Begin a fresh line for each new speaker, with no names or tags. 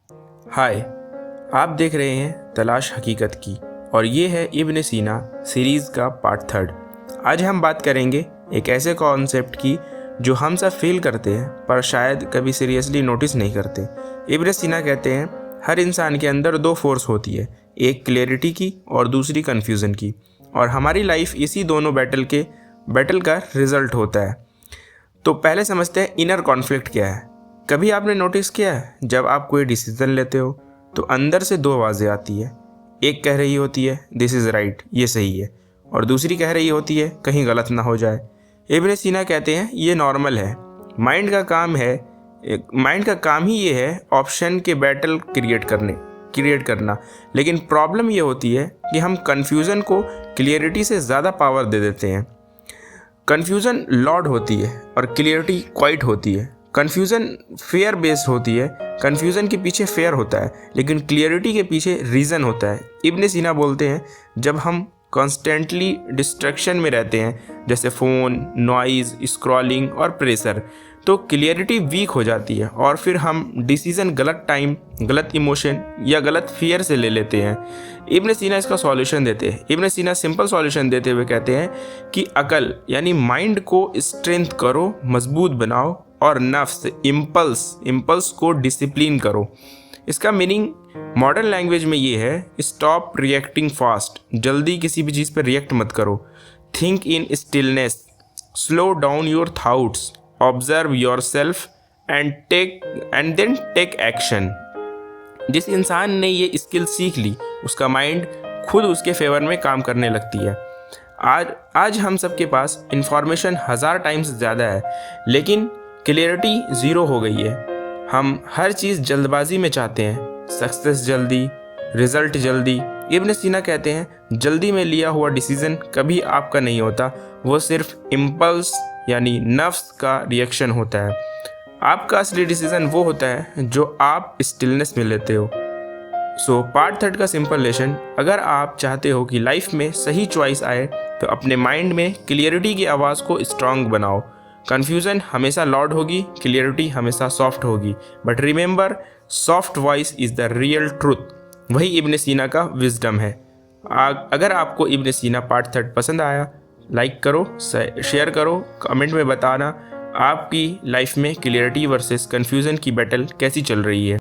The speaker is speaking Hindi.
हाय, आप देख रहे हैं तलाश हकीकत की और ये है इब्न सीना सीरीज़ का पार्ट 3। आज हम बात करेंगे एक ऐसे कॉन्सेप्ट की जो हम सब फील करते हैं पर शायद कभी सीरियसली नोटिस नहीं करते। इब्न सीना कहते हैं हर इंसान के अंदर दो फोर्स होती है, एक क्लैरिटी की और दूसरी कन्फ्यूज़न की, और हमारी लाइफ इसी दोनों बैटल का रिजल्ट होता है। तो पहले समझते हैं इनर कॉन्फ्लिक्ट क्या है। कभी आपने नोटिस किया है जब आप कोई डिसीजन लेते हो तो अंदर से दो आवाज़ें आती है। एक कह रही होती है दिस इज़ राइट, ये सही है, और दूसरी कह रही होती है कहीं गलत ना हो जाए। इब्न सीना कहते हैं ये नॉर्मल है, माइंड का काम ही ये है ऑप्शन के बैटल क्रिएट करना। लेकिन प्रॉब्लम ये होती है कि हम कन्फ्यूज़न को क्लियरिटी से ज़्यादा पावर दे देते हैं। कन्फ्यूज़न लॉर्ड होती है और क्लियरिटी क्वाइट होती है। कन्फ्यूज़न फेयर बेस्ड होती है, कन्फ्यूज़न के पीछे फेयर होता है, लेकिन क्लियरिटी के पीछे रीज़न होता है। इब्न सीना बोलते हैं जब हम कॉन्स्टेंटली डिस्ट्रैक्शन में रहते हैं, जैसे फ़ोन, नॉइज़, स्क्रॉलिंग और प्रेशर, तो क्लियरिटी वीक हो जाती है और फिर हम डिसीज़न गलत टाइम, गलत इमोशन या गलत फियर से ले लेते हैं। इब्न सीना इसका सॉल्यूशन देते हैं। इब्न सीना सिंपल सॉल्यूशन देते हुए कहते हैं कि अकल यानी माइंड को स्ट्रेंथ करो, मजबूत बनाओ, और नफ्स इम्पल्स को डिसिप्लिन करो। इसका मीनिंग मॉडर्न लैंग्वेज में ये है स्टॉप रिएक्टिंग फास्ट, जल्दी किसी भी चीज़ पर रिएक्ट मत करो। Think in stillness, slow down your thoughts, observe yourself and then take action. जिस इंसान ने ये स्किल सीख ली उसका माइंड खुद उसके फेवर में काम करने लगती है। आज हम सबके पास इंफॉर्मेशन 1000 टाइम्स ज़्यादा है, लेकिन क्लियरिटी ज़ीरो हो गई है। हम हर चीज़ जल्दबाजी में चाहते हैं, सक्सेस जल्दी, रिजल्ट जल्दी। इब्न सीना कहते हैं जल्दी में लिया हुआ डिसीज़न कभी आपका नहीं होता, वो सिर्फ इम्पल्स यानी नफ्स का रिएक्शन होता है। आपका असली डिसीज़न वो होता है जो आप स्टिलनेस में लेते हो। सो पार्ट 3 का सिंपल लेसन, अगर आप चाहते हो कि लाइफ में सही चॉइस आए तो अपने माइंड में क्लियरिटी की आवाज़ को स्ट्रांग बनाओ। कन्फ्यूज़न हमेशा लॉर्ड होगी, क्लियरिटी हमेशा सॉफ्ट होगी, but remember soft voice is the real truth. वही इब्न सीना का विजडम है। अगर आपको इब्न सीना पार्ट 3 पसंद आया, लाइक करो, शेयर करो, कमेंट में बताना आपकी लाइफ में क्लियरिटी वर्सेस कन्फ्यूज़न की बैटल कैसी चल रही है।